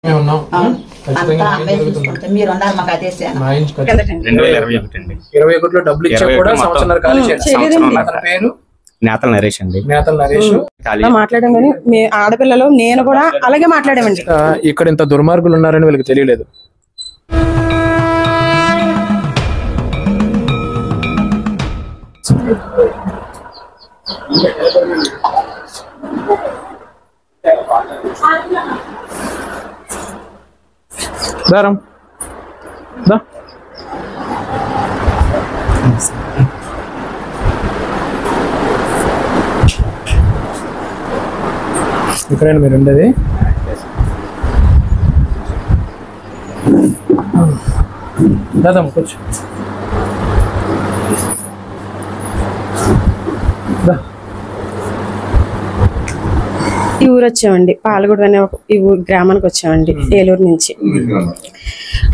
మీరు ఉన్నారు మాకు అదే 2021లో డబ్బులు ఇచ్చా కూడా సంవత్సరం ఖాళీ చేయాలి. పేరు నేతల నరేష్ అండి. నేతల నరేష్ మాట్లాడామని ఆడపిల్లలు నేను కూడా అలాగే మాట్లాడామండి. ఇక్కడ ఇంత దుర్మార్గులు ఉన్నారని వీళ్ళకి తెలియలేదు. దారం దా ఇక్కడైనా మీరు ఉండేది. దాదాపు కూర్చో. ఈ ఊరు వచ్చామండి, పాలగూడ అనే ఈ ఊరు గ్రామానికి వచ్చామండి ఏలూరు నుంచి.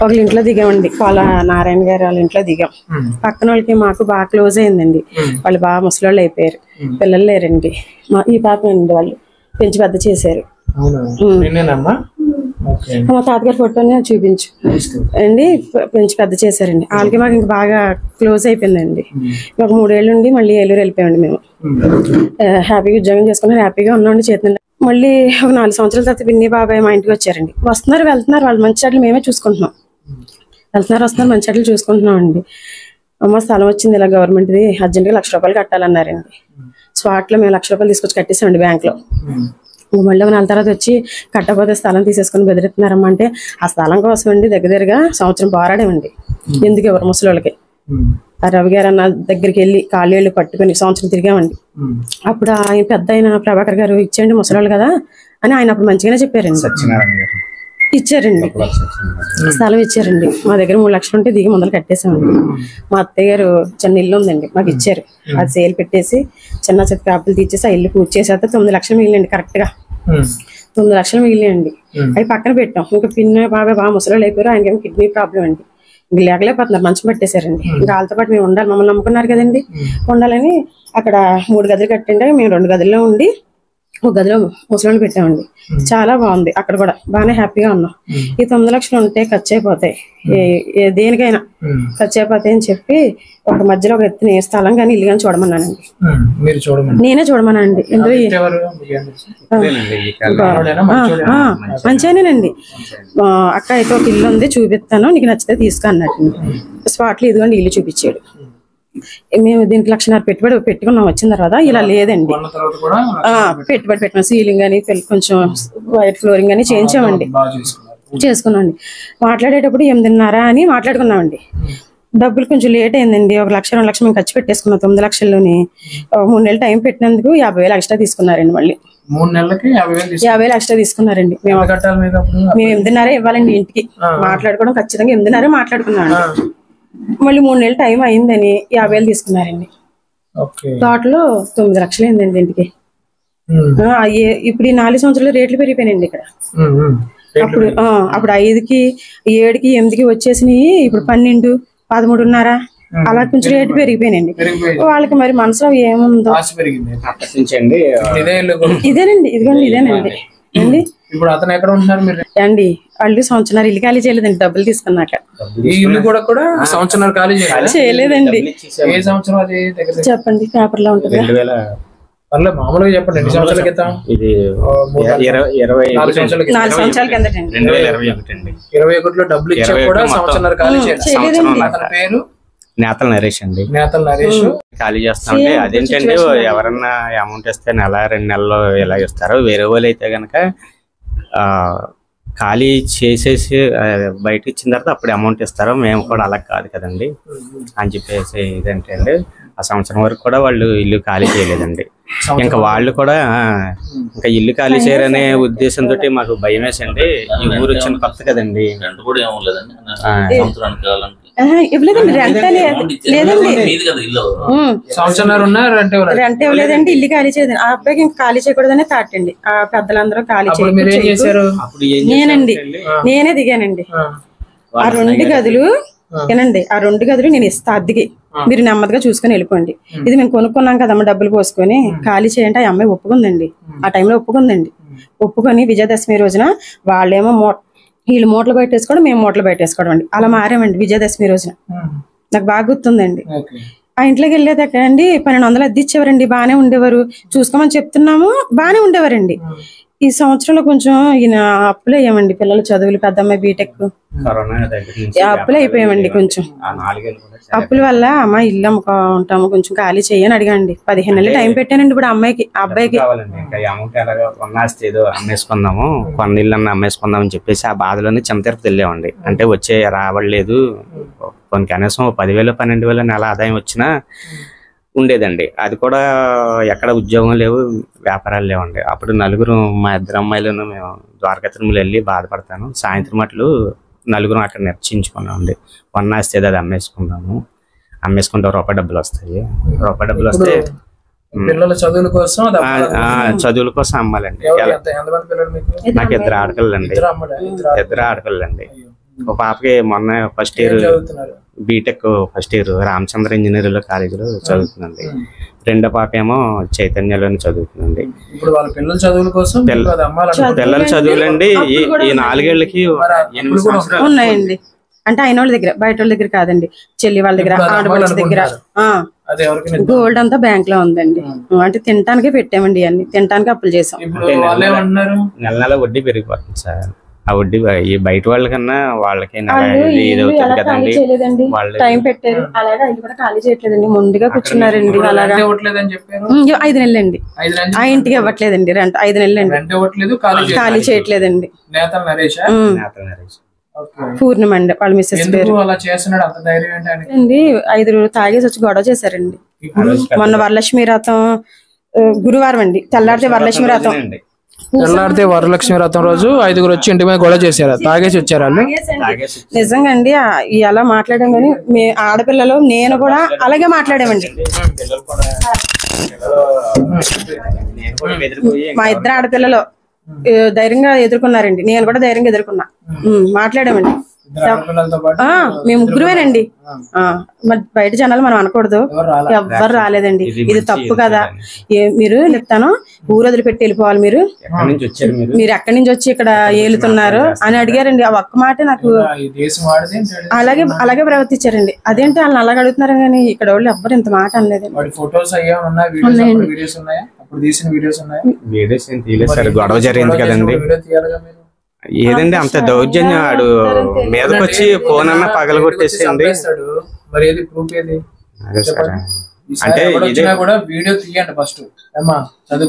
ఒకళ్ళ ఇంట్లో దిగామండి, కోల నారాయణ గారు వాళ్ళ ఇంట్లో దిగాం. పక్కన వాళ్ళకి మాకు బాగా క్లోజ్ అయిందండి. వాళ్ళు బాగా ముసలోళ్ళు అయిపోయారు, పిల్లలు లేరండి. ఈ పాపనండి వాళ్ళు పెంచి పెద్ద చేశారు. మా తాతగారి ఫోటోని చూపించు అండి, పెంచి పెద్ద చేశారండి. వాళ్ళకి మాకు ఇంకా బాగా క్లోజ్ అయిపోయిందండి. మాకు 3 ఏళ్ళు ఉండి మళ్ళీ ఏలూరు వెళ్ళిపోయామండి. మేము హ్యాపీగా ఉద్యోగం చేసుకున్నారు, హ్యాపీగా ఉన్నామండి. చేతున్నా మళ్ళీ ఒక 4 సంవత్సరాల తర్వాత పిన్ని బాబాయ్ మా ఇంటికి వచ్చారండి. వస్తున్నారు వెళ్తున్నారు, వాళ్ళు మంచి చెట్లు మేమే చూసుకుంటున్నాం. వెళ్తున్నారు వస్తున్నారు, మంచి చెట్లు చూసుకుంటున్నాం అండి. అమ్మ స్థలం వచ్చింది ఇలా గవర్నమెంట్ది, అర్జెంట్గా 1,00,000 రూపాయలు కట్టాలన్నారండి. స్పాట్లో మేము 1,00,000 రూపాయలు తీసుకొచ్చి కట్టేసామండి బ్యాంక్లో. మళ్ళీ 4 తర్వాత వచ్చి కట్టకపోతే స్థలం తీసేసుకుని బెదిరిస్తున్నారమ్మా అంటే ఆ స్థలం కోసం అండి దగ్గరగా సంవత్సరం పోరాడేమండి. ఎందుకు ఎవరు ముసలోళ్ళకి. ఆ రవి గారు అన్న దగ్గరికి వెళ్ళి కాళ్ళు పట్టుకుని సంవత్సరం తిరిగామండి. అప్పుడు ఆయన పెద్ద అయిన ప్రభాకర్ గారు ఇచ్చేయండి ముసలోళ్ళు కదా అని ఆయన అప్పుడు మంచిగానే చెప్పారండి. ఇచ్చారండి, స్థలం ఇచ్చారండి. మా దగ్గర 3 లక్షలు ఉంటే దిగి ముందర కట్టేసామండి. మా అత్తయ్య గారు చిన్న ఇల్లు ఉందండి, మాకు ఇచ్చారు. అది సేల్ పెట్టేసి చిన్న చిన్న కాపులు తీసేసి ఆ ఇల్లు పూర్తి చేసేస్తే 9 లక్షలు మిగిలిండి. కరెక్ట్ గా 9 లక్షలు మిగిలినండి. అవి పక్కన పెట్టాం. ఇంకా పిన్న బాగా ముసలోళ్ళు అయిపోయారు, ఆయనకేమో కిడ్నీ ప్రాబ్లం అండి. ఇంక లేకలేకపోతున్నారు, మంచం పట్టేశారండి. ఇంకా వాళ్ళతో పాటు మేము ఉండాలి, మమ్మల్ని నమ్ముకున్నారు కదండి, ఉండాలని అక్కడ 3 గదులు కట్టిండే మేము 2 గదుల్లో ఉండి 1 గదిలో ముసలోళ్ళు పెట్టామండి. చాలా బాగుంది, అక్కడ కూడా బాగానే హ్యాపీగా ఉన్నాం. ఈ 9 లక్షలు ఉంటే ఖర్చు అయిపోతాయి, దేనికైనా ఖర్చు అయిపోతాయి అని చెప్పి ఒక మధ్యలో ఒక ఎత్తున స్థలం కానీ ఇల్లు కానీ చూడమన్నానండి. నేనే చూడమన్నానండి. మంచిగానేనండి. అక్క అయితే ఒక ఇల్లు ఉంది చూపిస్తాను, నీకు నచ్చితే తీసుకో అన్నట్టు. స్పాట్లో ఇదిగోండి ఇల్లు చూపించాడు. మేము దీనికి 1,00,000 పెట్టుబడి పెట్టుకున్నాం. వచ్చిన తర్వాత ఇలా లేదండి, పెట్టుబడి పెట్టిన సీలింగ్ అని కొంచెం వైట్ ఫ్లోరింగ్ అని చేయించామండి, చేసుకున్నామండి. మాట్లాడేటప్పుడు 8:30 అని మాట్లాడుకున్నామండి. డబ్బులు కొంచెం లేట్ అయిందండి. 1 లక్ష 2 లక్షలు మేము ఖర్చు పెట్టేసుకున్నాం. 9 లక్షల్లోని 3 నెలలు టైం పెట్టినందుకు 50,000 ఎక్స్ట్రా తీసుకున్నారండి. మళ్ళీ 3 నెలలకి 50,000 ఎక్స్ట్రా తీసుకున్నారండి. మేము 8:30 ఇవ్వాలండి ఇంటికి. మాట్లాడుకోవడం ఖచ్చితంగా 8:30 మాట్లాడుకున్నామండి. మళ్ళీ 3 నెలలు టైం అయిందని 50,000 తీసుకున్నారండి. టోటల్ 9 లక్షలు అయిందండి ఇంటికి. ఇప్పుడు ఈ 4 సంవత్సరాలు రేట్లు పెరిగిపోయినాయండి ఇక్కడ. అప్పుడు 5కి 7కి 8కి వచ్చేసినాయి. ఇప్పుడు 12, 13.5 అలా కొంచెం రేటు పెరిగిపోయినాయండి. వాళ్ళకి మరి మనసులో ఏముందో. ఇదేనండి, ఇదిగోండి ఇదేనండి అండి. ఇప్పుడు అతను ఎక్కడ ఉంటున్నారు మీరు అండి? వాళ్ళు సంవత్సరం ఇల్లు ఖాళీ చేయలేదండి, డబ్బులు తీసుకున్నాక. ఈ ఇల్లు కూడా సంవత్సరం ఖాళీ చేయలేదండి. ఏ సంవత్సరం అది చెప్పండి, పేపర్ లో ఉంటుంది. మామూలుగా చెప్పండి. ఎన్ని సంవత్సరాల క్రితం? ఇది 4 సంవత్సరాల కిందటండి. 2021లో డబ్బులు ఇచ్చా కూడా సంవత్సరం ఖాళీ చేయాలి. అతని పేరు నేతల నరేష్ అండి. నేతల నరేష్ ఖాళీ చేస్తామండి. అదేంటండి, ఎవరన్నా అమౌంట్ ఇస్తే నెల 2 నెలల్లో ఎలా ఇస్తారో, వేరే వాళ్ళు అయితే కనుక ఖాళీ చేసేసి బయట ఇచ్చిన తర్వాత అప్పుడు అమౌంట్ ఇస్తారు. మేము కూడా అలా కాదు కదండి అని చెప్పేసి ఇదేంటే అండి, ఆ సంవత్సరం వరకు కూడా వాళ్ళు ఇల్లు ఖాళీ చేయలేదండి. ఇంకా వాళ్ళు కూడా ఇంకా ఇల్లు ఖాళీ చేయరనే ఉద్దేశంతో మాకు భయం వేసండి. ఈ ఊరు వచ్చిన కొత్త కదండి. ఇవ్వలేదండి, రెంట్ లేదండి, రెంట్ ఇవ్వలేదండి, ఇల్లు ఖాళీ చేయదండి. ఆ అబ్బాయికి ఇంకా ఖాళీ చేయకూడదనే థాట్ అండి. ఆ పెద్దలందరూ ఖాళీ చేయరు. నేనే దిగానండి. ఆ 2 గదులు ఏనండి, ఆ 2 గదులు నేను ఇస్తా అద్దెకి, మీరు నెమ్మదిగా చూసుకుని వెళ్ళిపోండి. ఇది మేము కొనుక్కున్నాం కదమ్మ, డబ్బులు పోసుకొని ఖాళీ చేయండి. ఆ అమ్మాయి ఒప్పుకుందండి, ఆ టైంలో ఒప్పుకుందండి. ఒప్పుకొని విజయదశమి రోజున వాళ్ళేమో వీళ్ళు మూటలు పెట్టేసుకోవడం, మేము మూటలు పెట్టేసుకోవడం అండి. అలా మారామండి విజయదశమి రోజున. నాకు బాగా గుర్తుందండి. ఆ ఇంట్లోకి వెళ్ళేదాకా అండి 1200 అద్దె ఇచ్చేవారండి. బాగానే ఉండేవారు, చూసుకోమని చెప్తున్నాము, బాగానే ఉండేవారండి. ఈ సంవత్సరంలో కొంచెం ఈయన అప్పులు అయ్యామండి. పిల్లల చదువులు, పెద్ద అమ్మాయి బీటెక్, అప్పులు అయిపోయామండి. కొంచెం అప్పుల వల్ల అమ్మ ఇల్లు అమ్ముకుంటాము, కొంచెం ఖాళీ చెయ్యని అడిగాండి. 15 నెలలు టైం పెట్టానండి ఇప్పుడు అమ్మాయికి, అబ్బాయికి. ఏదో అమ్మేసుకుందాము, కొన్ని ఇల్లు అన్న అమ్మేసుకుందాం అని చెప్పేసి ఆ బాధలోనే చిన్న తిరుపతి వెళ్ళామండి. అంటే వచ్చే రావట్లేదు, కొన్ని కనీసం 10,000 12,000 నెల ఆదాయం వచ్చినా ఉండేదండి. అది కూడా ఎక్కడ ఉద్యోగం లేవు, వ్యాపారాలు లేవండి. అప్పుడు నలుగురు, మా 2 అమ్మాయిలను మేము ద్వారకా తిరుమల వెళ్ళి బాధపడతాను. సాయంత్రం అట్లు నలుగురు అక్కడ నిశ్చయించుకున్నామండి. వన్నాస్తే అది అమ్మేసుకుందాము, అమ్మేసుకుంటే రూపాయి డబ్బులు వస్తాయి, రూపాయి డబ్బులు వస్తే పిల్లల చదువుల కోసం, చదువుల కోసం అమ్మాలండి. నాకు 2 ఆడపిల్లండి, 2 ఆడపిల్లండి. ఒక పాపకి మొన్న first year BTech first year Ramachandra engineering కాలేజీలో చదువుతుందండి. రెండో పాప ఏమో చైతన్యలోనే చదువుతుందండి. ఇప్పుడు వాళ్ళ పిల్లల చదువుల కోసం, పిల్లల చదువులండి ఈ 4 ఏళ్ళకి 8 సంవత్సరాలు ఉన్నాయండి. అంటే అయిన వాళ్ళ దగ్గర, బయట వాళ్ళ దగ్గర కాదండి, చెల్లి వాళ్ళ దగ్గర, ఆడవాళ్ళ దగ్గర. గోల్డ్ అంతా బ్యాంక్ లో ఉందండి. అంటే తినటానికే పెట్టామండి, అన్ని తినటానికి అప్పులు చేసాం. నెల నెల వడ్డీ పెరిగిపోతుంది సార్. ఆ వడ్డీ ఈ బయట వాళ్ళకన్నా వాళ్ళకి టైం పెట్టారు. అలాగే ఇల్లు కూడా ఖాళీ చేయట్లేదండి, ముందుగా కూర్చున్నారండి. అలాగా 5 నెలలండి ఆ ఇంటికి ఇవ్వట్లేదండి రెంట్. 5 నెలలండి ఖాళీ చేయట్లేదండి. పూర్ణిమ అండి వాళ్ళ మిస్సెస్ పేరు అండి. 5 తాగేసి వచ్చి గొడవ చేశారండి. మొన్న వరలక్ష్మి వ్రతం గురువారం అండి, తెల్లారితే వరలక్ష్మి వ్రతం. తెల్లారితే వరలక్ష్మి వ్రతం రోజు 5 వచ్చి ఇంటి మీద గొడవ చేశారు, తాగేసి వచ్చారు వాళ్ళు. నిజంగా అండి అలా మాట్లాడాం. కానీ మీ ఆడపిల్లలు నేను కూడా అలాగే మాట్లాడామండి. మా 2 ఆడపిల్లలు ధైర్యంగా ఎదుర్కొన్నారండి, నేను కూడా ధైర్యంగా ఎదుర్కొన్నా, మాట్లాడామండి. మేము ముగ్గురువేనండి. మరి బయట జనాలు మనం అనకూడదు, ఎవ్వరు రాలేదండి. ఇది తప్పు కదా, మీరు చెప్తాను ఊరు వదిలిపెట్టి వెళ్ళిపోవాలి, మీరు ఎక్కడి నుంచి వచ్చి ఇక్కడ ఏలుతున్నారు అని అడిగారండి. ఆ ఒక్క మాట నాకు అలాగే ప్రవర్తించారండి. అదేంటి వాళ్ళని అలాగే అడుగుతున్నారు, కానీ ఇక్కడ వాళ్ళు ఎవ్వరు ఇంత మాట అనలేదు. గొడవ జరిగింది కదండి. ఏదండి అంత దౌర్జన్యం, ఆడు మీదకి వచ్చి ఫోన్ అన్న పగలగొట్టేసేయండి. అంటే కూడా వీడియో తీయండి ఫస్ట్. 10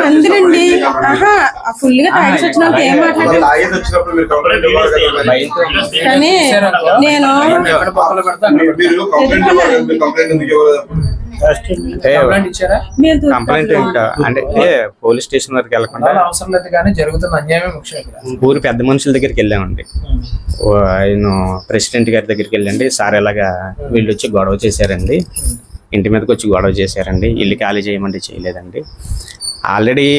మందినండి. ఫుల్ గా తాగేసి వచ్చిన వాళ్ళకి ఏం మాట్లాడారు. కానీ నేను కంప్లైంట్ ఇంకా అంటే పోలీస్ స్టేషన్ వరకు వెళ్ళకుండా అవసరం లేదు, కానీ జరుగుతున్న అన్యాయమే ముఖ్యం. ఊరు పెద్ద మనుషుల దగ్గరికి వెళ్ళామండి. ఆయన ప్రెసిడెంట్ గారి దగ్గరికి వెళ్ళండి, సార్ ఇలాగా వీళ్ళు వచ్చి గొడవ చేశారండి, ఇంటి మీదకి వచ్చి గొడవ చేశారండి, ఇల్లు ఖాళీ చేయమంటే చేయలేదండి. ఆల్రెడీ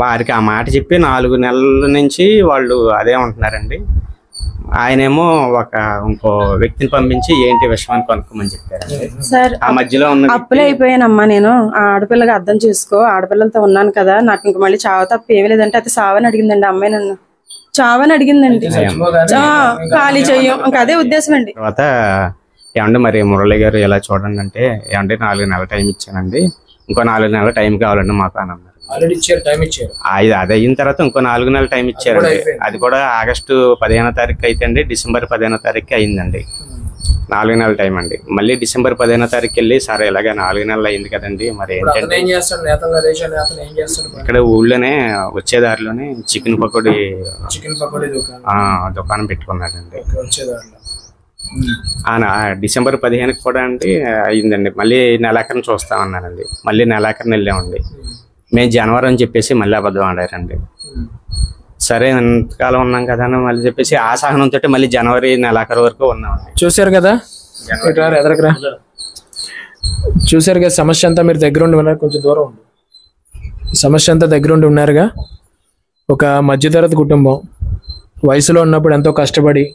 వారికి ఆ మాట చెప్పి 4 నెలల నుంచి వాళ్ళు అదే ఉంటున్నారండి. ఆయనేమో ఇంకో వ్యక్తిని పంపించి ఏంటి విషయాన్ని కనుక్కోమని చెప్పారండి. సార్ ఆ మధ్యలో ఉన్న అప్పులే అయిపోయానమ్మా నేను. ఆ ఆడపిల్లగా అర్థం చేసుకో, ఆడపిల్లలతో ఉన్నాను కదా, నాకు ఇంక మళ్ళీ చావు తప్ప ఏమీ లేదంటే అది సావని అడిగిందండి అమ్మాయి, నన్ను చావని అడిగిందండి. ఖాళీ చెయ్యం, ఇంకా అదే ఉద్దేశం అండి. తర్వాత ఏమంటే మరి మురళి గారు ఎలా చూడండి అంటే, ఏమంటే 4 నెలల టైం ఇచ్చానండి, ఇంకో 4 నెలల టైం కావాలండి మాకు అని అన్నారు. అది అయిన తర్వాత ఇంకో 4 నెలల టైం ఇచ్చారండి. అది కూడా ఆగస్టు 15వ తారీఖు అయితే అండి, డిసెంబర్ 15వ తారీఖు అయిందండి. 4 నెలల టైం అండి. మళ్ళీ డిసెంబర్ 15వ తారీఖు వెళ్ళి సార్ ఇలాగే 4 నెలలు అయింది కదండి, మరి ఏంటంటే ఇక్కడ ఊళ్ళోనే వచ్చే దారిలోనే చికెన్ పకోడీ దుకాణం పెట్టుకున్నాడండి. డిసెంబర్ 15కి కూడా అంటే అయిందండి. మళ్ళీ నెలాఖరిని చూస్తామన్నానండి. మళ్ళీ నెలాఖరిని వెళ్ళామండి. మేము జనవరి అని చెప్పేసి మళ్ళీ అబద్ధం ఆడారండి. సరే ఎంతకాలం ఉన్నాం కదా అని మళ్ళీ చెప్పేసి ఆ సహనంతో మళ్ళీ జనవరి నెలాఖరు వరకు ఉన్నామండి. చూసారు కదా సమస్య అంతా మీరు దగ్గరుండి ఉన్నారు, కొంచెం దూరం ఉంది. సమస్య అంతా దగ్గరుండి ఉన్నారుగా. ఒక మధ్యతరగతి కుటుంబం వయసులో ఉన్నప్పుడు ఎంతో కష్టపడి,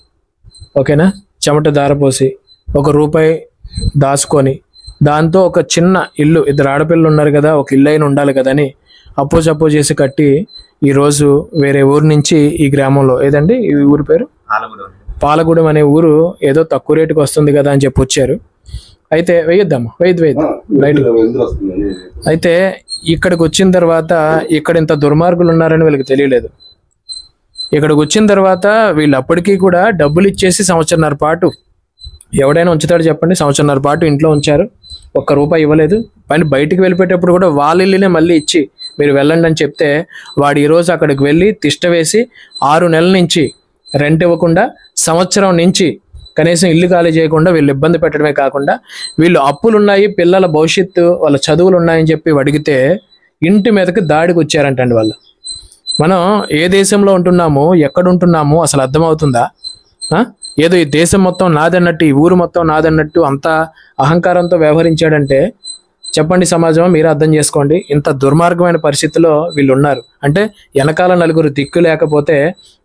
ఓకేనా, చెమట దారపోసి 1 రూపాయి దాచుకొని దాంతో ఒక చిన్న ఇల్లు, 2 ఆడపిల్లలు ఉన్నారు కదా, ఒక ఇల్లు అయినా ఉండాలి కదా అని అప్పో చేసి కట్టి ఈరోజు వేరే ఊరు నుంచి ఈ గ్రామంలో ఏదండి ఈ ఊరి పేరు పాలగూడెం అనే ఊరు ఏదో తక్కువ రేటుకి వస్తుంది కదా అని చెప్పి వచ్చారు. అయితే వేయొద్దమ్మా వేయద్దు రైట్. అయితే ఇక్కడికి వచ్చిన తర్వాత ఇక్కడ ఇంత దుర్మార్గులు ఉన్నారని వీళ్ళకి తెలియలేదు. ఇక్కడికి వచ్చిన తర్వాత వీళ్ళు అప్పటికీ కూడా డబ్బులు ఇచ్చేసి సంవత్సరన్నర పాటు ఎవడైనా ఉంచుతాడు చెప్పండి? సంవత్సరన్నర పాటు ఇంట్లో ఉంచారు, ఒక్క రూపాయి ఇవ్వలేదు. పైన బయటికి వెళ్ళిపోయేటప్పుడు కూడా వాళ్ళ ఇల్లునే మళ్ళీ ఇచ్చి మీరు వెళ్ళండి అని చెప్తే వాడు ఈరోజు అక్కడికి వెళ్ళి తిష్ట వేసి 6 నెలల నుంచి రెంట్ ఇవ్వకుండా, సంవత్సరం నుంచి కనీసం ఇల్లు ఖాళీ చేయకుండా వీళ్ళు ఇబ్బంది పెట్టడమే కాకుండా వీళ్ళు అప్పులు ఉన్నాయి, పిల్లల భవిష్యత్తు వాళ్ళ చదువులు ఉన్నాయని చెప్పి అడిగితే ఇంటి మీదకి దాడికి వచ్చారంటండి వాళ్ళు. మనం ఏ దేశంలో ఉంటున్నామో ఎక్కడ ఉంటున్నామో అసలు అర్థమవుతుందా? ఏదో ఈ దేశం మొత్తం నాదన్నట్టు, ఈ ఊరు మొత్తం నాదన్నట్టు అంత అహంకారంతో వ్యవహరించాడంటే చెప్పండి సమాజం, మీరు అర్థం చేసుకోండి. ఇంత దుర్మార్గమైన పరిస్థితిలో వీళ్ళు ఉన్నారు అంటే వెనకాల నలుగురు దిక్కు లేకపోతే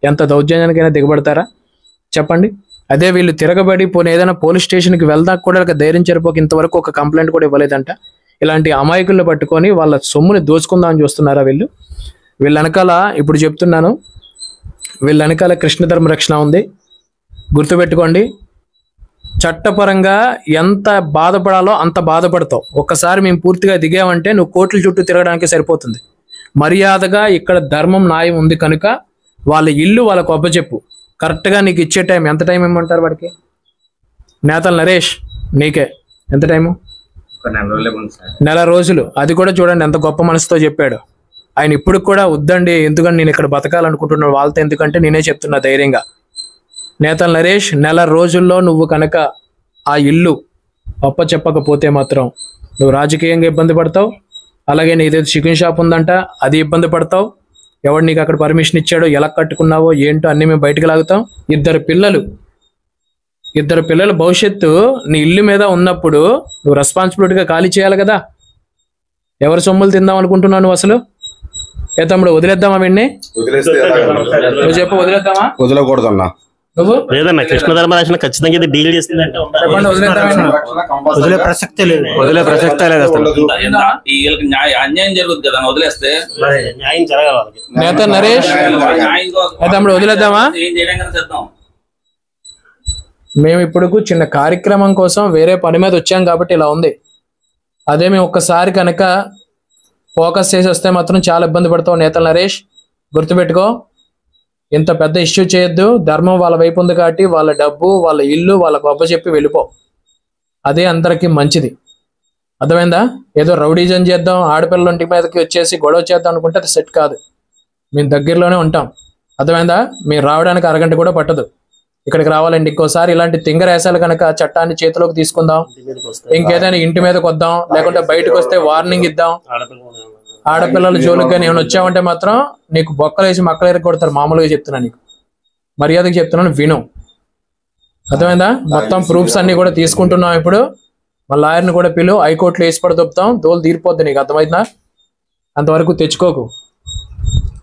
ఎంత దౌర్జన్యానికైనా దిగబడతారా చెప్పండి? అదే వీళ్ళు తిరగబడి పోనీ ఏదైనా పోలీస్ స్టేషన్కి వెళ్దా కూడా ధైర్యం సరిపోక ఇంతవరకు ఒక కంప్లైంట్ కూడా ఇవ్వలేదంట. ఇలాంటి అమాయకులను పట్టుకొని వాళ్ళ సొమ్ముని దోచుకుందామని చూస్తున్నారా వీళ్ళు? వీళ్ళ వెనకాల ఇప్పుడు చెప్తున్నాను, వీళ్ళ వెనకాల కృష్ణ ధర్మ రక్షణ ఉంది. గుర్తుపెట్టుకోండి, చట్టపరంగా ఎంత బాధపడాలో అంత బాధపడతావు. ఒక్కసారి మేము పూర్తిగా దిగామంటే నువ్వు కోర్టుల చుట్టూ తిరగడానికి సరిపోతుంది. మర్యాదగా ఇక్కడ ధర్మం న్యాయం ఉంది కనుక వాళ్ళ ఇల్లు వాళ్ళకు అప్పచెప్పు. కరెక్ట్గా నీకు ఇచ్చే టైం ఎంత టైం ఇమ్మంటారు వాడికి? నేతల నరేష్ నీకే ఎంత టైము? 1 రోజులు. అది కూడా చూడండి ఎంత గొప్ప మనసుతో చెప్పాడు ఆయన. ఇప్పుడు కూడా వద్దండి, ఎందుకంటే నేను ఇక్కడ బతకాలనుకుంటున్నాను వాళ్ళతో, ఎందుకంటే నేనే చెప్తున్నా ధైర్యంగా. నేతల నరేష్ 1 రోజుల్లో నువ్వు కనుక ఆ ఇల్లు అప్పచెప్పకపోతే మాత్రం నువ్వు రాజకీయంగా ఇబ్బంది పడతావు, అలాగే నీదేదో చికెన్ షాప్ ఉందంట అది ఇబ్బంది పడతావు, ఎవడు నీకు అక్కడ పర్మిషన్ ఇచ్చాడో, ఎలా కట్టుకున్నావో ఏంటో అన్నీ మేము బయటకు లాగుతాం. 2 పిల్లల భవిష్యత్తు నీ ఇల్లు మీద ఉన్నప్పుడు నువ్వు రెస్పాన్సిబిలిటీగా ఖాళీ చేయాలి కదా. ఎవరు సొమ్ములు తిందాం అనుకుంటున్నావు నువ్వు అసలు? ఏ తమ్ముడు వదిలేద్దామా వీడిని? నువ్వు చెప్పు, వదిలేద్దామా? వదిలేకూడదన్నా. నువ్వు లేదన్నా, కృష్ణ ధర్మ రక్షణ ఖచ్చితంగా ఇది డీల్ చేస్తుందంటే వదిలే ప్రసక్తే లేదు. వదిలే ప్రసక్తే లేదు అసలు. అన్యాయం జరుగుతుంది కదా, వదిలేస్తే న్యాయం జరగాలి. నేత నరేష్ తమ్ముడు వదిలేద్దామా? ఏం చేయడానికి చేద్దాం. మేము ఇప్పుడు చిన్న కార్యక్రమం కోసం వేరే పని మీద వచ్చాం కాబట్టి ఇలా ఉంది. అదే మేము ఒక్కసారి కనుక ఫోకస్ చేసి వస్తే మాత్రం చాలా ఇబ్బంది పడతావు. నేతల నరేష్ గుర్తుపెట్టుకో, ఇంత పెద్ద ఇష్యూ చేయొద్దు. ధర్మం వాళ్ళ వైపు ఉంది కాబట్టి వాళ్ళ డబ్బు, వాళ్ళ ఇల్లు వాళ్ళకు అప్పచెప్పి వెళ్ళిపో. అదే అందరికీ మంచిది. అర్థమైందా? ఏదో రౌడీజం చేద్దాం, ఆడపిల్లల ఇంటి మీదకి వచ్చేసి గొడవ చేద్దాం అనుకుంటే అది సెట్ కాదు. మేము దగ్గరలోనే ఉంటాం. అర్థమైందా? మీరు రావడానికి అరగంట కూడా పట్టదు. ఇక్కడికి రావాలండి. ఇంకోసారి ఇలాంటి తింగరేసాలు కనుక చట్టాన్ని చేతిలోకి తీసుకుందాం, ఇంకేదైనా ఇంటి మీదకి వద్దాం, లేకుంటే బయటకు వస్తే వార్నింగ్ ఇద్దాం. ఆడపిల్లల జోలికి కానీ ఏమైనా వచ్చామంటే మాత్రం నీకు బొక్కలేసి మక్కలేరు కొడతారు. మామూలుగా చెప్తున్నా, నీకు మర్యాదకి చెప్తున్నాను, విను. అర్థమైందా? మొత్తం ప్రూఫ్స్ అన్ని కూడా తీసుకుంటున్నాం. ఇప్పుడు మా లాయర్ని కూడా పిలు, హైకోర్టులో వేసి పడదొప్పుతాం, దోలు తీరిపోద్ది. నీకు అర్థమైందా? అంతవరకు తెచ్చుకోకు.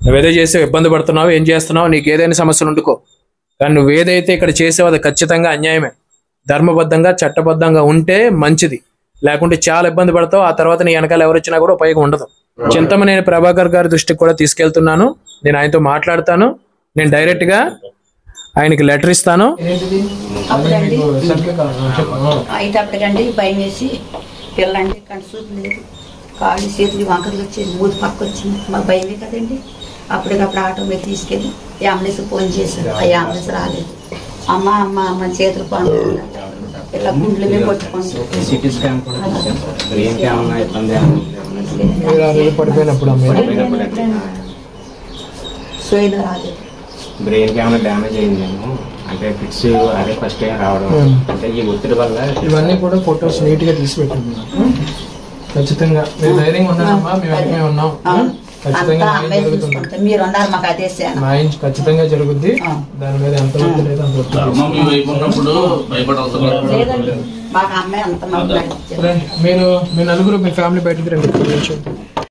నువ్వేదో చేసి ఇబ్బంది పడుతున్నావు, ఏం చేస్తున్నావు, నీకు ఏదైనా సమస్యలు ఉండుకో. కానీ నువ్వేదైతే ఇక్కడ చేసావు అది ఖచ్చితంగా అన్యాయమే. ధర్మబద్ధంగా చట్టబద్ధంగా ఉంటే మంచిది, లేకుంటే చాలా ఇబ్బంది పడతావు. ఆ తర్వాత నీ వెనకాల ఎవరు వచ్చినా కూడా ఉపయోగం ఉండదు. చింతమనేని ప్రభాకర్ గారి దృష్టికి కూడా తీసుకెళ్తున్నాను. నేను ఆయనతో మాట్లాడతాను. నేను డైరెక్ట్గా ఆయనకి లెటర్ ఇస్తాను. అయితే అప్పటికండి భయం వేసి పిల్లంటే కన్సూపు లేదు, కాళ్ళు చేతులు వంకర్లు వచ్చేది, మూతి పక్క వచ్చింది. మాకు భయమే కదండి. అప్పటికప్పుడు ఆటో మీద తీసుకెళ్ళి అంబులెన్స్ ఫోన్ చేశారు. ఆ అంబులెన్స్ రాలేదు. అమ్మ అమ్మ అమ్మ చేతులు పనులు ఇట్లా గుండ్లు మీద కొట్టుకుంటాం. సోయిలో రాలేదు. బ్రెయిన్ కి ఏమైనా డ్యామేజ్ అయిందేమో అంటే ఫిక్స్ అదే ఫస్ట్ టైం రావడం అంటే ఈ ఒత్తిడి వల్ల. ఇవన్నీ కూడా ఫొటోస్ నీట్ గా తీసి పెట్టుకున్నాం. ఖచ్చితంగా మీరు ధైర్యంగా ఉన్నారమ్మా, మేము వెనకే ఉన్నాం. ఖచ్చితంగా మీరు ఉన్నారు మాకు అదే న్యాయం ఖచ్చితంగా జరుగుద్ది. దాని మీద ఎంత లేదు అంత మాకు అమ్మాయి అంత మీరు మీ నలుగురు మీ ఫ్యామిలీ బయటకు రండి.